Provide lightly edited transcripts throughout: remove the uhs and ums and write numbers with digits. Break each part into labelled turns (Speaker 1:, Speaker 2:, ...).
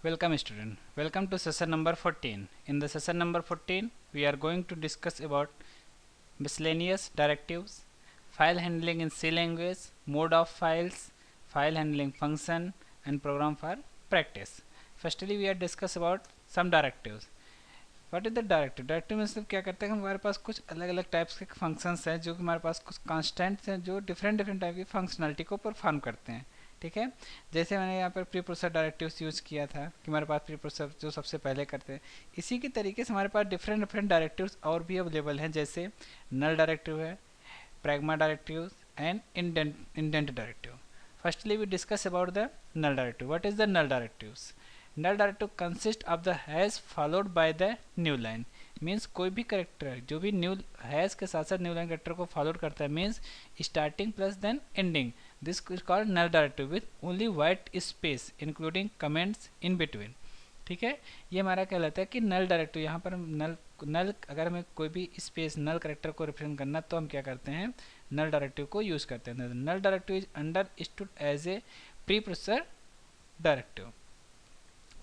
Speaker 1: Welcome student. Welcome to session number 14. In the session number 14, we are going to discuss about miscellaneous directives, file handling in C language, mode of files, file handling function and program for practice. Firstly, we are discuss about some directives. What is the directive? Directive मतलब क्या करते हैं, हमारे पास कुछ अलग अलग types के functions हैं जो कि हमारे पास कुछ कांस्टेंट्स हैं जो डिफरेंट टाइप की फंक्शनलिटी को परफॉर्म करते हैं। ठीक है, जैसे मैंने यहाँ पर प्री प्रोसेसर डायरेक्टिव्स यूज़ किया था कि हमारे पास प्री प्रोसेसर जो सबसे पहले करते हैं, इसी के तरीके से हमारे पास डिफरेंट डायरेक्टिव्स और भी अवेलेबल हैं, जैसे नल डायरेक्टिव है, pragma directives and indent directive. Firstly, we discuss about the null directive. What is the null directives? Null directive consists of the hash followed by the new line. Means कोई भी character जो भी new hash के साथ साथ new line character को follow करता है, means starting plus then ending, this is called null directive with only white space including comments in between. ठीक है, ये हमारा कहलाता है कि नल डायरेक्टिव। यहाँ पर नल अगर हमें कोई भी स्पेस नल करेक्टर को रिप्रेजेंट करना तो हम क्या करते हैं, नल डायरेक्टिव को यूज करते हैं। Null directive is understood as a preprocessor directive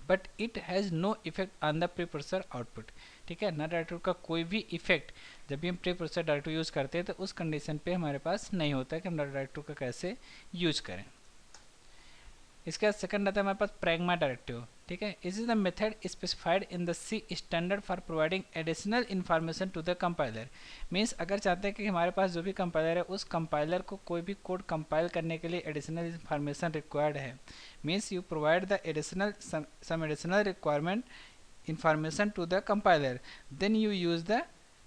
Speaker 1: but it has no effect on the preprocessor output. ठीक है, नल डायरेक्टिव का कोई भी इफेक्ट जब भी हम प्री प्रोसेसर डायरेक्टिव यूज करते हैं तो उस कंडीशन पे हमारे पास नहीं होता है कि हम नल डायरेक्टिव का कैसे यूज करें। इसके बाद सेकंड आता है हमारे पास pragma डायरेक्टिव। ठीक है, this is the method specified in the C standard for providing additional information to the compiler. Means अगर चाहते हैं कि हमारे पास जो भी कंपाइलर है उस कंपाइलर को कोई भी कोड कंपाइल करने के लिए एडिशनल इन्फॉर्मेशन रिक्वायर्ड है, means you provide the additional some additional requirement information to the compiler, then you use the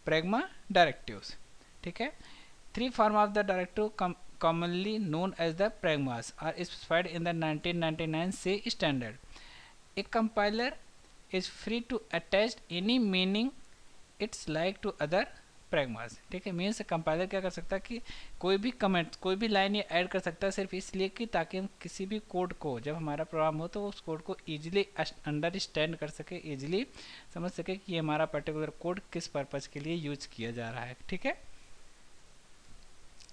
Speaker 1: pragma directives. ठीक है, three form of the directive commonly known as the pragmas are specified in the 1999 C standard. A compiler is free to attach any meaning it's like to other pragmas. ठीक है, means compiler क्या कर सकता है कि कोई भी comment कोई भी लाइन ये ऐड कर सकता है सिर्फ इसलिए कि ताकि हम किसी भी कोड को जब हमारा प्रोग्राम हो तो उस कोड को ईजिली अंडरस्टैंड कर सके, ईजिली समझ सके कि ये हमारा पर्टिकुलर कोड किस पर्पज़ के लिए यूज किया जा रहा है। ठीक है,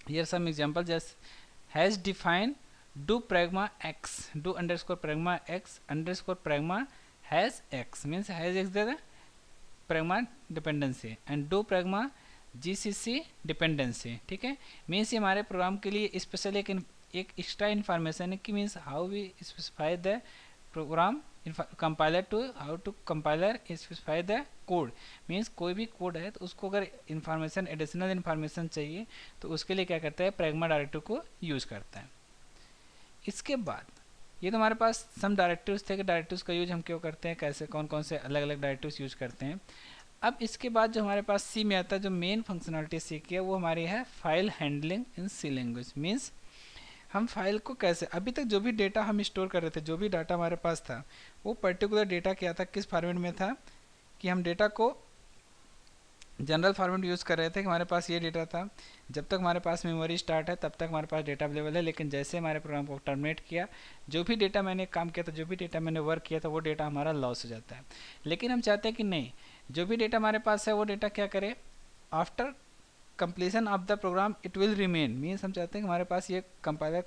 Speaker 1: here some example just has defined do pragma x do underscore pragma x underscore pragma has x means has x the pragma dependency and do pragma gcc dependency। ठीक है, मीन्स ये हमारे प्रोग्राम के लिए स्पेशल एक extra information है कि means how we specify the program compiler to how to compiler specify the code. Means कोई भी कोड है तो उसको अगर इन्फॉर्मेशन एडिशनल इन्फॉर्मेशन चाहिए तो उसके लिए क्या करता है, pragma डायरेक्टिव को यूज़ करता है। इसके बाद ये तो हमारे पास सम डायरेक्टिव्स थे कि डायरेक्टिव्स का यूज हम क्यों करते हैं, कैसे कौन कौन से अलग अलग डायरेक्टिव्स यूज करते हैं। अब इसके बाद जो हमारे पास सी में आता है, जो मेन फंक्शनलिटी सी की है वो हमारी है file handling in C language. Means हम फाइल को कैसे, अभी तक जो भी डेटा हम स्टोर कर रहे थे, जो भी डाटा हमारे पास था वो पर्टिकुलर डेटा क्या था, किस फॉर्मेट में था कि हम डेटा को जनरल फॉर्मेट यूज़ कर रहे थे कि हमारे पास ये डेटा था, जब तक हमारे पास मेमोरी स्टार्ट है तब तक हमारे पास डेटा अवेलेबल है। लेकिन जैसे हमारे प्रोग्राम को टर्मिनेट किया, जो भी डेटा मैंने काम किया था, जो भी डेटा मैंने वर्क किया था, वो डेटा हमारा लॉस हो जाता है। लेकिन हम चाहते हैं कि नहीं, जो भी डेटा हमारे पास है वो डेटा क्या करे, after completion of the program it will remain. Means हम चाहते हैं कि हमारे पास ये कंपाइलर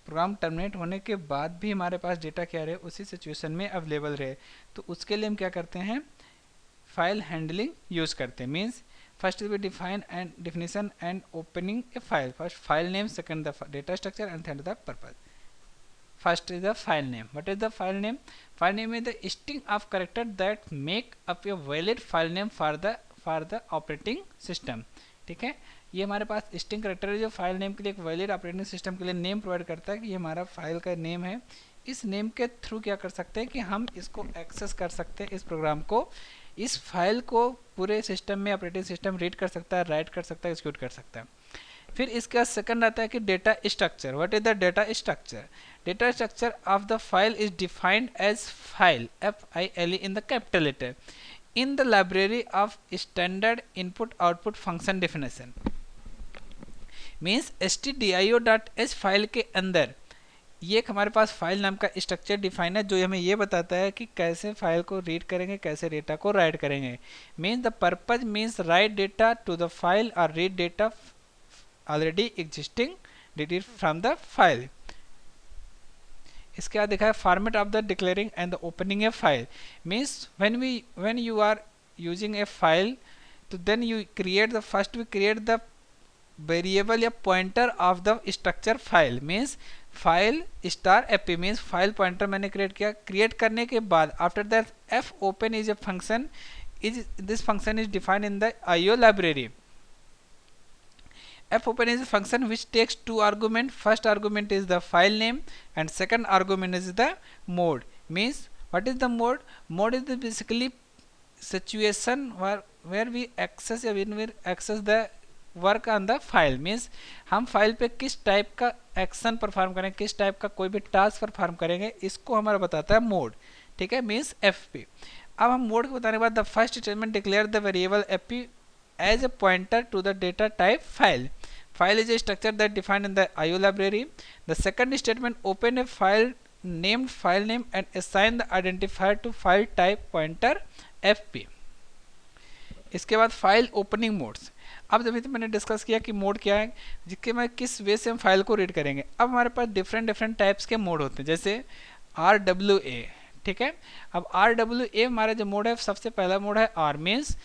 Speaker 1: प्रोग्राम टर्मिनेट होने के बाद भी हमारे पास डेटा क्या रहे, उसी सिचुएशन में अवेलेबल रहे। तो उसके लिए हम क्या करते हैं, फाइल हैंडलिंग यूज करते हैं। Means first we define and definition and opening a file, first file name, second the data structure and third the purpose. First is the file name. What is the file name? File name is the string of character that make up a valid file name for the operating system. ठीक है, ये हमारे पास string character है जो file name के लिए एक valid operating system के लिए नेम प्रोवाइड करता है कि ये हमारा फाइल का नेम है। इस नेम के थ्रू क्या कर सकते हैं कि हम इसको एक्सेस कर सकते हैं, इस प्रोग्राम को, इस फाइल को पूरे सिस्टम में ऑपरेटिंग सिस्टम रीड कर सकता है, राइट कर सकता है, एक्सिक्यूट कर सकता है। फिर इसका सेकंड आता है कि data structure. What is the data structure? Data structure of the file is defined as file FILE in the capital letter in the library of standard input output function definition। Means stdio.h file के अंदर ये एक हमारे पास file नाम का structure define है जो हमें ये बताता है कि कैसे फाइल को रीड करेंगे, कैसे डेटा को राइट करेंगे। Means the purpose means write data to the file और read data already existing from the file. इसके बाद देखा है format of the declaring and the opening a file means when you are using a file तो then you create the first we create the variable या pointer of the structure file means file star AP means file pointer मैंने create किया। Create करने के बाद after that F open is a function is this function is defined in the IO library. fopen is a function which takes two arguments. First argument is the file name and second argument is the mode. Means what is the mode? Mode is the basically situation where we access या when we access the work on the file. Means हम file पे किस type का action perform करेंगे, किस type का कोई भी टास्क परफॉर्म करेंगे, इसको हमारा बताता है मोड। ठीक है, मीन्स एफ पी। अब हम मोड को बताने के बाद the first statement declare the variable AP as a pointer to the data type file. File is a structure that defined in the IO library. The second statement open a file named file name and assign the identifier to file type pointer fp. इसके बाद file opening modes. अब जब मैंने discuss किया कि mode क्या है, जिसके में किस वे से हम फाइल को रीड करेंगे। अब हमारे पास डिफरेंट टाइप्स के मोड होते हैं, जैसे RWA। ठीक है, अब RWA हमारा जो मोड है, सबसे पहला मोड है R means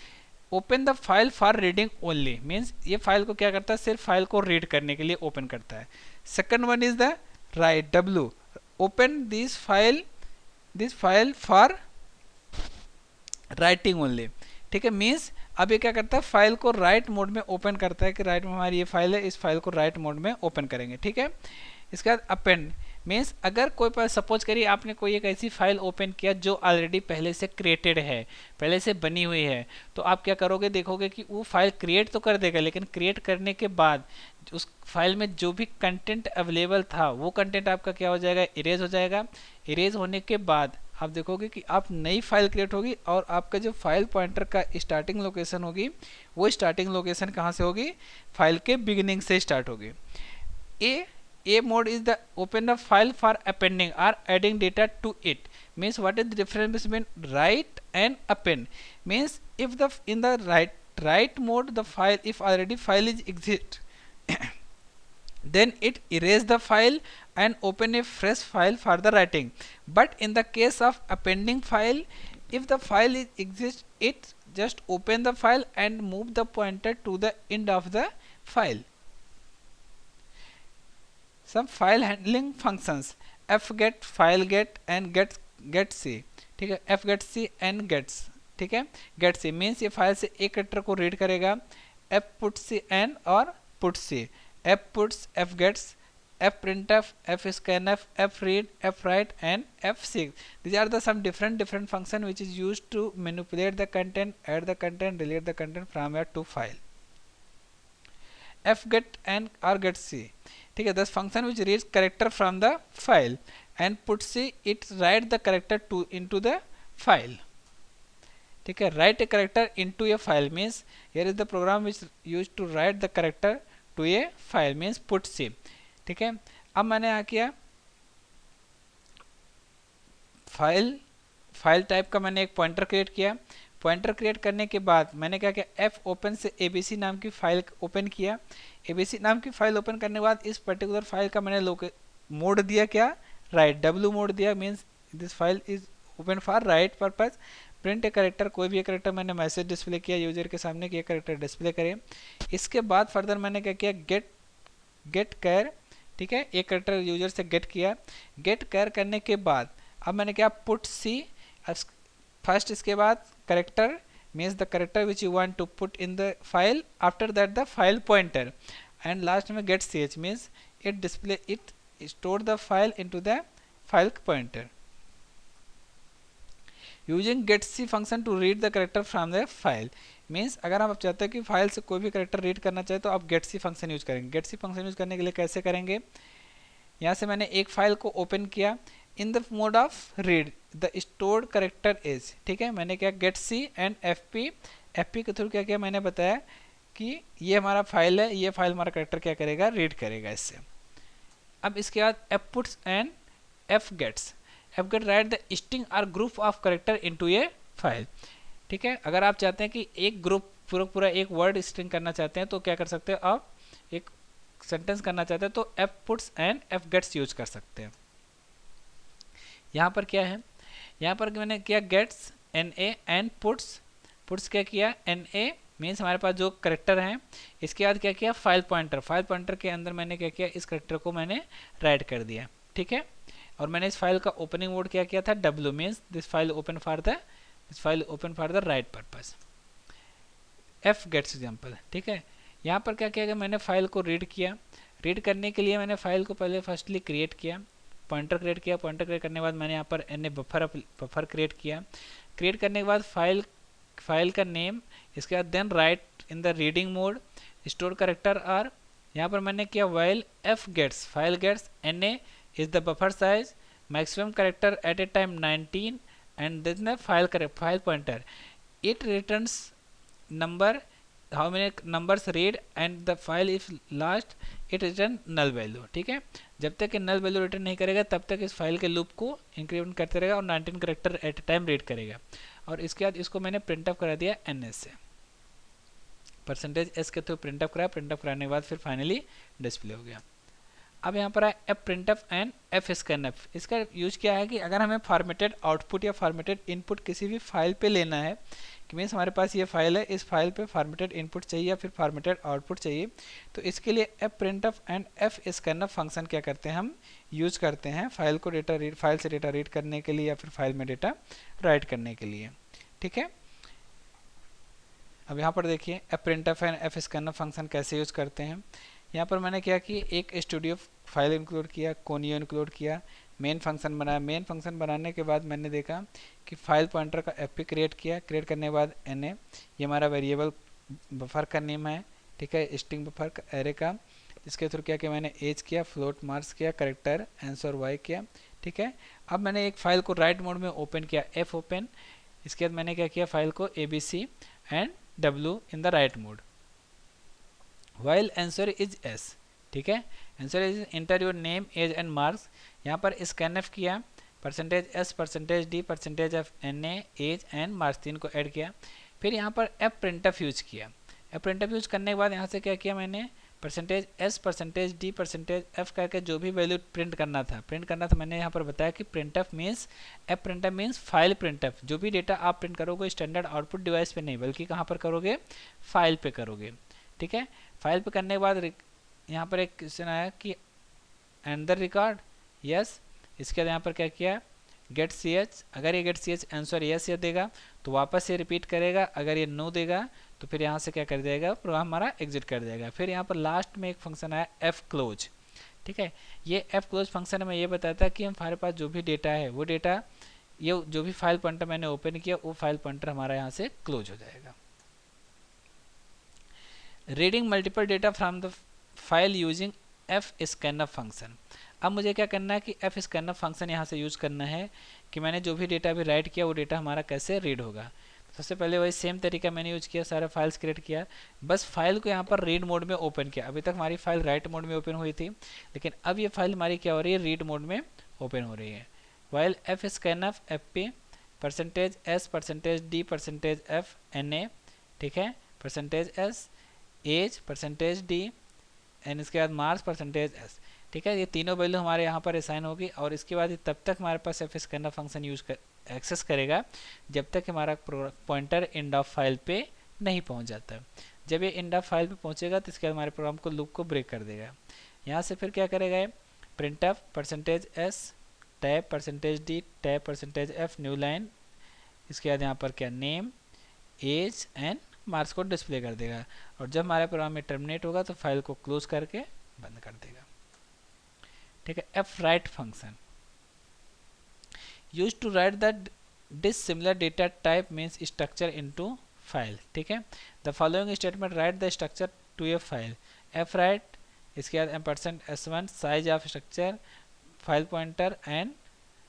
Speaker 1: open the file for reading only, means ये फाइल को क्या करता है, सिर्फ फाइल को रीड करने के लिए ओपन करता है। Second one is the right W, open this file for writing only. ठीक है, मीन्स अब ये क्या करता है, फाइल को राइट मोड में ओपन करता है कि राइट में हमारी ये फाइल है, इस फाइल को राइट मोड में ओपन करेंगे। ठीक है, इसके बाद अपेंड मीन्स अगर कोई पर सपोज करिए आपने कोई एक ऐसी फाइल ओपन किया जो ऑलरेडी पहले से क्रिएटेड है, पहले से बनी हुई है, तो आप क्या करोगे, देखोगे कि वो फाइल क्रिएट तो कर देगा, लेकिन क्रिएट करने के बाद उस फाइल में जो भी कंटेंट अवेलेबल था वो कंटेंट आपका क्या हो जाएगा, इरेज हो जाएगा। इरेज होने के बाद आप देखोगे कि आप नई फाइल क्रिएट होगी और आपका जो फाइल पॉइंटर का स्टार्टिंग लोकेशन होगी वो स्टार्टिंग लोकेशन कहाँ से होगी, फाइल के बिगिनिंग से स्टार्ट होगी। A mode is the open the file for appending or adding data to it. Means what is the difference between write and append? Means if the in the write mode the file, if already file is exist then it erase the file and open a fresh file for the writing. But in the case of appending file, if the file is exist, it just open the file and move the pointer to the end of the file. Some file handling functions fget, fileget and getc। ठीक है, fgetc and gets। ठीक है, getc means ये file से एक character को read करेगा, fputc and और putc, fputs, fgets, fprintf, fscanf, fread, fwrite and fseek. These are the some different function which is used to manipulate the content, add the content, delete the content from a to file. fget and or getc, ठीक है, this function which reads character from the file and puts it write the character to into the file. ठीक है, write a character into a file means here is the program which use to write the character to a file means puts. ठीक है, अब मैंने यहाँ किया file type का मैंने एक पॉइंटर क्रिएट किया। पॉइंटर क्रिएट करने के बाद मैंने क्या किया, एफ ओपन से एबीसी नाम की फाइल ओपन किया। एबीसी नाम की फाइल ओपन करने के बाद इस पर्टिकुलर फाइल का मैंने मोड दिया क्या, राइट, डब्ल्यू मोड दिया means this file is open for right purpose. Print a character, कोई भी करेक्टर मैंने मैसेज डिस्प्ले किया यूजर के सामने कि ये करेक्टर डिस्प्ले करे। इसके बाद फर्दर मैंने क्या किया, गेट कैर। ठीक है, एक करेक्टर यूजर से गेट किया। गेट कैर करने के बाद अब मैंने क्या, पुट सी फर्स्ट, इसके बाद character means the character which you want to put in the file, after that the file pointer, and last में get ch means it store the file into the file pointer. Using getc function to read the character from the file means अगर आप चाहते हैं कि file से कोई भी character read करना चाहे तो आप getc फंक्शन यूज करेंगे। getc फंक्शन यूज करने के लिए कैसे करेंगे, यहाँ से मैंने एक फाइल को ओपन किया in the mode of read the stored character is. ठीक है, मैंने क्या, गेट सी एंड एफपी के थ्रू क्या किया, मैंने बताया कि ये हमारा फाइल है, ये फाइल हमारा करेक्टर क्या करेगा, रीड करेगा इससे। अब इसके बाद f puts and F gets write the string और group of character into a file. ठीक है, अगर आप चाहते हैं कि एक ग्रुप पूरा एक वर्ड स्ट्रिंग करना चाहते हैं तो क्या कर सकते हैं, आप एक सेंटेंस करना चाहते हैं तो F puts and F gets use कर सकते हैं। यहाँ पर क्या है, यहाँ पर मैंने किया gets n a and puts क्या किया एन ए मीन्स हमारे पास जो करेक्टर हैं, इसके बाद क्या किया फाइल पॉइंटर के अंदर मैंने क्या किया इस करेक्टर को मैंने राइट कर दिया, ठीक है। और मैंने इस फाइल का ओपनिंग मोड क्या किया था W means this file open for the write purpose, F gets example, ठीक है। यहाँ पर क्या किया मैंने फाइल को रीड किया, रीड करने के लिए मैंने फाइल को पहले फर्स्टली क्रिएट किया, पॉइंटर क्रिएट किया, पॉइंटर क्रिएट करने के बाद मैंने यहाँ पर एन बफर क्रिएट किया, क्रिएट करने के बाद फाइल का नेम, इसके बाद then write in the reading mode store character R, यहाँ पर मैंने किया while F gets file gets n a is the buffer size maximum character at a time 19 and then file pointer it returns number how many numbers read and the file if last it return null value, ठीक है। जब तक null value return नहीं करेगा तब तक इस file के लूप को इंक्रीमेंट करते रहेगा और 19 character at a time read करेगा। और इसके बाद इसको मैंने प्रिंट अप करा दिया एनएस से, %s के थ्रू प्रिंट अप कराने के बाद फिर फाइनली डिस्प्ले हो गया। अब यहाँ पर है F print up and F scanf, इसका यूज क्या है कि अगर हमें फॉर्मेटेड आउटपुट या फॉर्मेटेड इनपुट किसी भी फाइल पे लेना है, कि मीन्स हमारे पास ये फाइल है, इस फाइल पे फॉर्मेटेड इनपुट चाहिए या फिर फॉर्मेटेड आउटपुट चाहिए, तो इसके लिए F print up and F scanf function क्या करते हैं हम यूज करते हैं फाइल से डेटा रीड करने के लिए या फिर फाइल में डेटा राइट करने के लिए, ठीक है। अब यहाँ पर देखिए F print up and F scanf function कैसे यूज करते हैं। यहाँ पर मैंने क्या कि एक स्टूडियो फाइल इंक्लूड किया, कोनियो इंक्लूड किया, मेन फंक्शन बनाया, मेन फंक्शन बनाने के बाद मैंने देखा कि फाइल पॉइंटर का एफ क्रिएट किया, क्रिएट करने के बाद एन ए ये हमारा वेरिएबल बफर का नेम है, ठीक है, स्ट्रिंग बफर का एरे का, इसके थ्रू क्या किया मैंने एज किया, फ्लोट मार्क्स किया, करेक्टर आंसर वाई किया, ठीक है। अब मैंने एक फाइल को राइट मोड में ओपन किया एफ ओपन, इसके बाद मैंने क्या किया फाइल को A B C and W in the write mode while answer is s, ठीक है। Answer is enter your name age and marks, यहाँ पर स्कैनएफ किया, %s %d %f na age and marks तीन को ऐड किया, फिर यहाँ पर एफ प्रिंटअप यूज किया। एफ प्रिंटअप यूज करने के बाद यहाँ से क्या किया मैंने %s %d %f करके जो भी वैल्यू प्रिंट करना था मैंने यहाँ पर बताया कि प्रिंटअप मीन्स एफ प्रिंटअप मीन्स फाइल प्रिंटअप, जो भी डेटा आप प्रिंट करोगे स्टैंडर्ड आउटपुट डिवाइस पे नहीं बल्कि कहाँ पर करोगे फाइल पे करोगे, ठीक है। फाइल पे करने के बाद यहाँ पर एक क्वेश्चन आया कि एंडर रिकॉर्ड यस, इसके बाद यहाँ पर क्या किया गेट सी एच, अगर ये get C H answer yes ये देगा तो वापस ये रिपीट करेगा, अगर ये नो देगा तो फिर यहाँ से क्या कर देगा प्रोग्राम हमारा एग्जिट कर देगा। फिर यहाँ पर लास्ट में एक फंक्शन आया एफ क्लोज, ठीक है। ये एफ क्लोज फंक्शन में ये बताता है कि हमारे पास जो भी डेटा है वो डेटा ये जो भी फाइल पॉइंटर मैंने ओपन किया वो फाइल पॉइंटर हमारा यहाँ से क्लोज हो जाएगा। Reading multiple data from the file using F scanf function, अब मुझे क्या करना है कि एफ स्कैनअप फंक्शन यहाँ से यूज करना है कि मैंने जो भी डेटा अभी राइट किया वो डेटा हमारा कैसे रीड होगा। सबसे पहले वही सेम तरीका मैंने यूज किया, सारा फाइल्स क्रिएट किया, बस फाइल को यहाँ पर रीड मोड में ओपन किया। अभी तक हमारी फाइल राइट मोड में ओपन हुई थी, लेकिन अब ये फाइल हमारी क्या हो रही है रीड मोड में ओपन हो रही है। While F scanf F P %s %d %f na, ठीक है, %s एज %d एंड इसके बाद मार्क्स %s, ठीक है। ये तीनों वैल्यू हमारे यहाँ पर असाइन होगी और इसके बाद तब तक हमारे पास एफ स्कैनअप फंक्शन यूज कर एक्सेस करेगा जब तक हमारा पॉइंटर एंड ऑफ फाइल पे नहीं पहुँच जाता। जब ये एंड ऑफ फाइल पे पहुँचेगा तो इसके बाद हमारे प्रोग्राम को लूप को ब्रेक कर देगा। यहाँ से फिर क्या करेगा print up %s tab %d tab %f new line, इसके बाद यहाँ पर क्या नेम एज एंड मार्क्स को डिस्प्ले कर देगा और जब हमारे प्रोग्राम में टर्मिनेट होगा तो फाइल को क्लोज करके बंद कर देगा, ठीक है। F write function use to write the dissimilar data type means structure into file, ठीक है। The following statement write the structure to a file, F write, इसके बाद %s1 size of structure file pointer and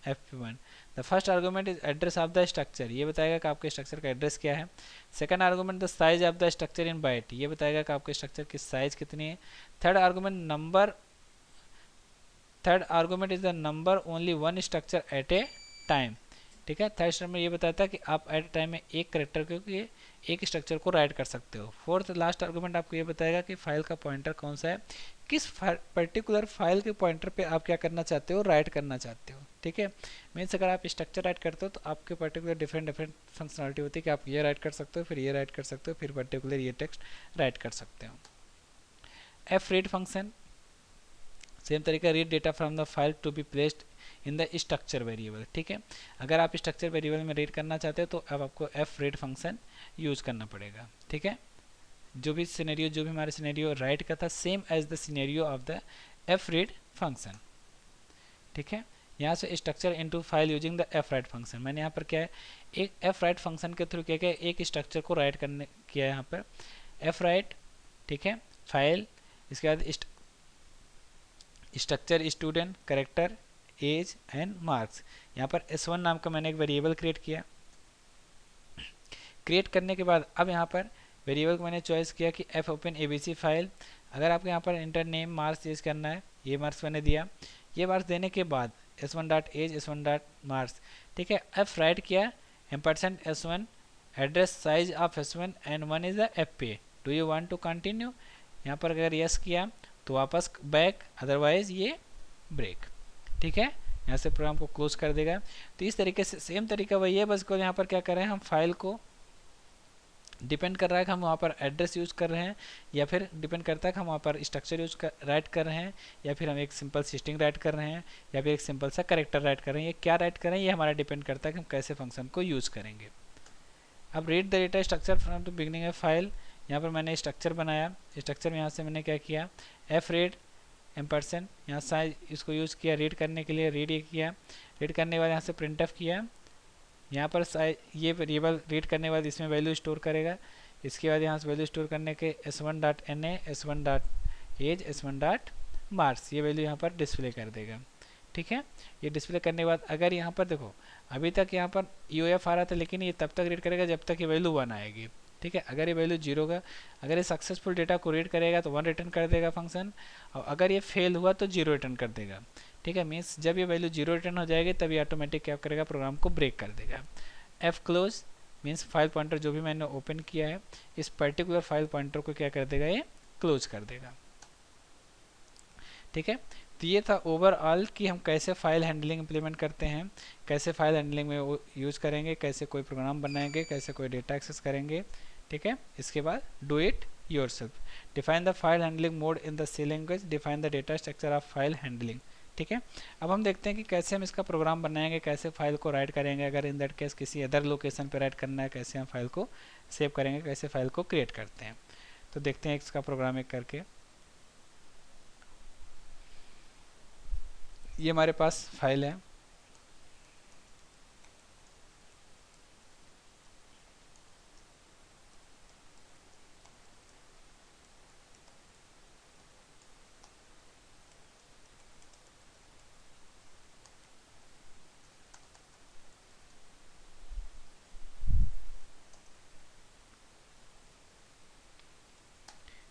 Speaker 1: fp1। The first argument is address of the structure, ये बताएगा कि आपके structure का address क्या है। Second argument the size of the structure in byte, ये बताएगा कि आपके स्ट्रक्चर की साइज कितनी है। Third argument is the number only one structure eight a time, ठीक है। थर्ड स्टेटमेंट ये बताता है कि आप एट ए टाइम में एक करेक्टर के एक स्ट्रक्चर को राइट कर सकते हो। फोर्थ लास्ट आर्गूमेंट आपको ये बताएगा कि फाइल का पॉइंटर कौन सा है, किस पर्टिकुलर फाइल के पॉइंटर पे आप क्या करना चाहते हो, राइट करना चाहते हो। ठीक है, मीन्स अगर आप स्ट्रक्चर राइट करते हो तो आपके पर्टिकुलर डिफरेंट फंक्शनलिटी होती है कि आप ये राइट कर सकते हो, फिर ये राइट कर सकते हो, फिर पर्टिकुलर ये टेक्स्ट राइट कर सकते हो। एफ रीड फंक्शन सेम तरीका, read data from the file to be placed in the structure variable. ठीक है, अगर आप स्ट्रक्चर वेरिएबल में रीड करना चाहते हो तो अब आपको एफ रीड फंक्शन यूज करना पड़ेगा। ठीक है, जो भी सिनेरियो, जो भी हमारे सिनेरियो राइट का था, same as the scenario of the F read function. ठीक है, यहाँ से structure into file using the F write function, मैंने यहाँ पर क्या है, एक एफ राइट फंक्शन के थ्रू क्या किया, एक स्ट्रक्चर को राइट करने किया है यहाँ पर एफ राइट। ठीक है, फाइल, इसके बाद structure student, character, age and marks. यहाँ पर S1 नाम का मैंने एक वेरिएबल क्रिएट किया। क्रिएट करने के बाद अब यहाँ पर वेरिएबल को मैंने चॉइस किया कि एफ ओपन ABC फाइल। अगर आपको यहाँ पर इंटर नेम मार्क्स यूज करना है, ये मार्क्स मैंने दिया। ये मार्क्स देने के बाद S1 dot age, S1 dot marks. ठीक है, एफ राइट किया ampersand S1 address size of S1 and 1 is the FP, do you want to continue. यहाँ पर अगर यस किया तो वापस बैक, अदरवाइज ये ब्रेक। ठीक है, यहाँ से प्रोग्राम को क्लोज कर देगा। तो इस तरीके से सेम तरीका वही है, बस को यहाँ पर क्या कर रहे हैं हम, फाइल को डिपेंड कर रहा है कि हम वहाँ पर एड्रेस यूज़ कर रहे हैं, या फिर डिपेंड करता है कि हम वहाँ पर स्ट्रक्चर यूज कर राइट कर रहे हैं, या फिर हम एक सिंपल स्ट्रिंग राइट कर रहे हैं, या फिर एक सिंपल सा करेक्टर राइट कर रहे हैं। ये क्या राइट करें, ये हमारा डिपेंड करता है कि हम कैसे फंक्शन को यूज़ करेंगे। अब read the data structure from the beginning of file, यहाँ पर मैंने स्ट्रक्चर बनाया। स्ट्रक्चर में यहाँ से मैंने क्या किया, एफ रीड एम्परसेंट, यहाँ साइज इसको यूज़ किया रीड करने के लिए, रीड ये किया। रीड करने के बाद यहाँ से प्रिंट एफ किया। यहाँ पर ये वेरिएबल रीड करने के बाद इसमें वैल्यू स्टोर करेगा। इसके बाद यहाँ से वैल्यू स्टोर करने के S1 dot NA, S1 dot age, S1 dot marks, ये वैल्यू यहाँ पर डिस्प्ले कर देगा। ठीक है, ये डिस्प्ले करने के बाद अगर यहाँ पर देखो, अभी तक यहाँ पर EOF आ रहा था, लेकिन ये तब तक रीड करेगा जब तक ये वैल्यू 1 आएगी। ठीक है, अगर ये वैल्यू 0 का, अगर ये सक्सेसफुल डेटा को रीड करेगा तो 1 रिटर्न कर देगा फंक्शन, और अगर ये फेल हुआ तो 0 रिटर्न कर देगा। ठीक है, मीन्स जब ये वैल्यू 0 रिटर्न हो जाएगी तब ये ऑटोमेटिक क्या करेगा, प्रोग्राम को ब्रेक कर देगा। F close means file pointer जो भी मैंने ओपन किया है, इस पर्टिकुलर फाइल पॉइंटर को क्या कर देगा, ये क्लोज कर देगा। ठीक है, तो ये था ओवरऑल कि हम कैसे फाइल हैंडलिंग इंप्लीमेंट करते हैं, कैसे फाइल हैंडलिंग में यूज़ करेंगे, कैसे कोई प्रोग्राम बनाएंगे, कैसे कोई डेटा एक्सेस करेंगे। ठीक है, इसके बाद do it yourself, define the file handling mode in the C language, define the data structure of file handling. ठीक है, अब हम देखते हैं कि कैसे हम इसका प्रोग्राम बनाएंगे, कैसे फाइल को राइट करेंगे, अगर इन दैट केस किसी अदर लोकेशन पे राइट करना है, कैसे हम फाइल को सेव करेंगे, कैसे फाइल को क्रिएट करते हैं। तो देखते हैं इसका प्रोग्राम एक करके। ये हमारे पास फाइल है,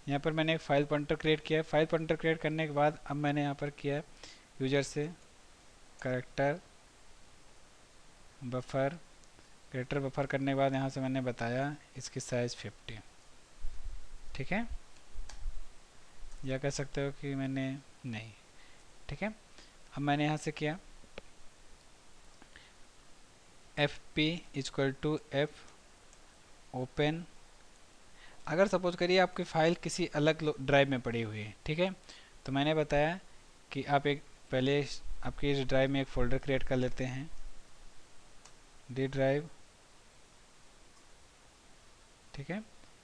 Speaker 1: यहाँ पर मैंने एक फाइल पॉइंटर क्रिएट किया है। फाइल पॉइंटर क्रिएट करने के बाद अब मैंने यहाँ पर किया है यूजर से करेक्टर बफर, करेक्टर बफर करने के बाद यहाँ से मैंने बताया इसकी साइज 50। ठीक है, या कह सकते हो कि मैंने नहीं। ठीक है, अब मैंने यहाँ से किया FP equal to F open. अगर सपोज करिए आपकी फ़ाइल किसी अलग ड्राइव में पड़ी हुई है। ठीक है, तो मैंने बताया कि आप एक पहले आपकी इस ड्राइव में एक फ़ोल्डर क्रिएट कर लेते हैं, डी ड्राइव। ठीक है,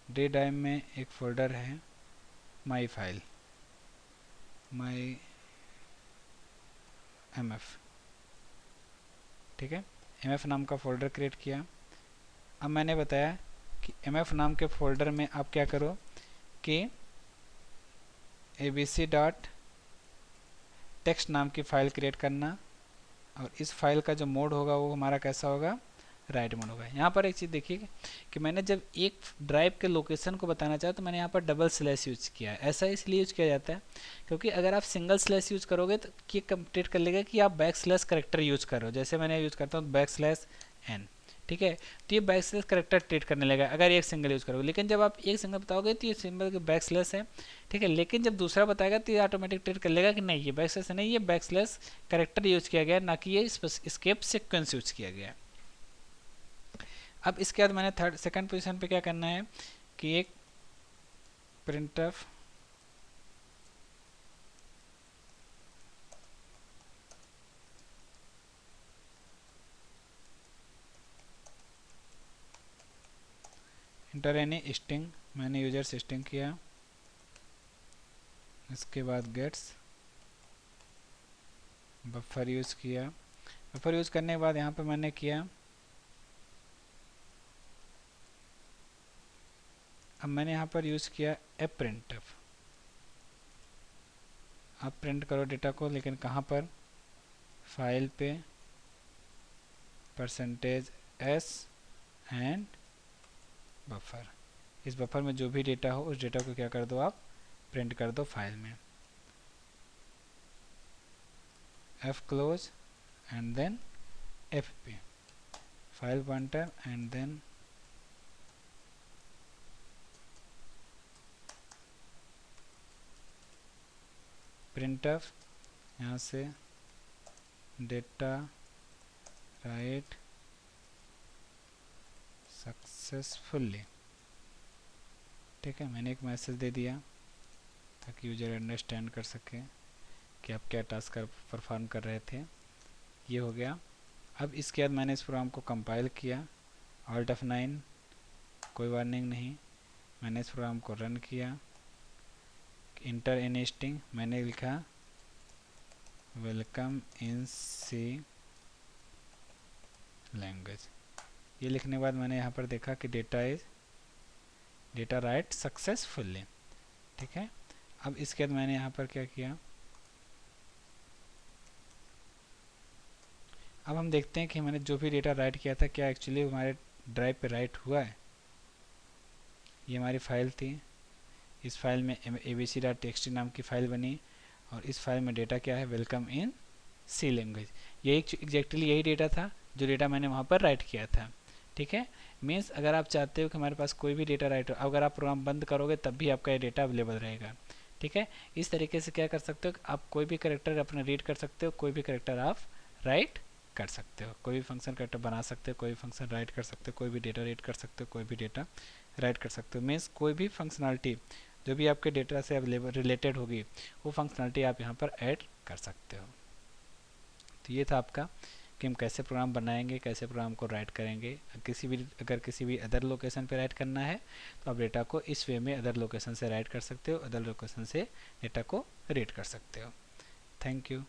Speaker 1: डी ड्राइव में एक फ़ोल्डर है माई फाइल, माई MF। ठीक है, MF नाम का फ़ोल्डर क्रिएट किया। अब मैंने बताया कि MF नाम के फ़ोल्डर में आप क्या करो कि abc डॉट टेक्स्ट नाम की फ़ाइल क्रिएट करना, और इस फाइल का जो मोड होगा वो हमारा कैसा होगा, राइट मोड होगा। यहाँ पर एक चीज़ देखिए कि मैंने जब एक ड्राइव के लोकेशन को बताना चाहा तो मैंने यहाँ पर डबल स्लैश यूज किया है। ऐसा इसलिए यूज किया जाता है क्योंकि अगर आप सिंगल स्लैश यूज करोगे तो ये कंप्लीट कर लेगा कि आप बैक स्लैश करेक्टर यूज कर रहे हो। जैसे मैंने यूज करता हूँ बैक स्लैश n। ठीक है। तो ये बैकस्लैश करेक्टर ट्रीट करने लगेगा अगर एक सिंगल यूज़ करोगे, लेकिन जब आप एक सिंगल बताओगे तो ये सिंबल के बैकस्लैश है, ठीक है। लेकिन जब दूसरा बताएगा तो ये ऑटोमेटिक ट्रीट कर लेगा कि नहीं ये बैकस्लैश नहीं, ये बैकस्लैश करेक्टर यूज़ किया गया, ना कि ये एस्केप सीक्वेंस यूज़ किया गया। अब इसके बाद मैंने थर्ड सेकंड पोजीशन पे क्या करना है कि एक printf इंटर एनी स्ट्रिंग, मैंने यूजर से स्ट्रिंग किया, इसके बाद गेट्स बफर यूज़ किया। बफर यूज़ करने के बाद यहाँ पे मैंने किया, अब मैंने यहाँ पर यूज़ किया ए printf। आप प्रिंट करो डेटा को, लेकिन कहाँ पर, फाइल पे %s एंड बफर, इस बफर में जो भी डेटा हो उस डेटा को क्या कर दो आप प्रिंट कर दो फाइल में। f close and then fp file pointer and then printf, यहाँ से डेटा राइट सक्सेसफुली, ठीक है। मैंने एक मैसेज दे दिया ताकि यूजर अंडरस्टैंड कर सके कि आप क्या टास्क परफॉर्म कर रहे थे। ये हो गया। अब इसके बाद मैंने इस प्रोग्राम को कंपाइल किया, Alt F9, कोई वार्निंग नहीं। मैंने इस प्रोग्राम को रन किया, इंटर एनी स्ट्रिंग, मैंने लिखा वेलकम इन सी लैंग्वेज। ये लिखने के बाद मैंने यहाँ पर देखा कि डेटा राइट सक्सेसफुली, ठीक है। अब इसके बाद मैंने यहाँ पर क्या किया, अब हम देखते हैं कि मैंने जो भी डेटा राइट किया था क्या एक्चुअली हमारे ड्राइव पे राइट हुआ है। ये हमारी फाइल थी, इस फाइल में abc.txt नाम की फाइल बनी, और इस फाइल में डेटा क्या है, वेलकम इन सी लैंग्वेज। यही एग्जैक्टली यही डेटा था जो डेटा मैंने वहाँ पर राइट किया था, ठीक है। मीन्स अगर आप चाहते हो कि हमारे पास कोई भी डेटा राइट हो, अगर आप प्रोग्राम बंद करोगे तब भी आपका ये डेटा अवेलेबल रहेगा, ठीक है। इस तरीके से क्या कर सकते हो, आप कोई भी करेक्टर अपना रीड कर सकते हो, कोई भी करेक्टर आप राइट कर सकते हो, कोई भी फंक्शन करेक्टर बना सकते हो, कोई भी फंक्शन राइट कर सकते हो, कोई भी डेटा रीड कर सकते हो, कोई भी डेटा राइट कर सकते हो। मीन्स कोई भी फंक्शनलिटी जो भी आपके डेटा से अवेलेबल रिलेटेड होगी वो फंक्शनलिटी आप यहाँ पर ऐड कर सकते हो। तो ये था आपका कि हम कैसे प्रोग्राम बनाएंगे, कैसे प्रोग्राम को राइट करेंगे। अगर किसी भी अदर लोकेशन पे राइट करना है तो आप डेटा को इस वे में अदर लोकेशन से राइट कर सकते हो, अदर लोकेशन से डेटा को रीड कर सकते हो। Thank you.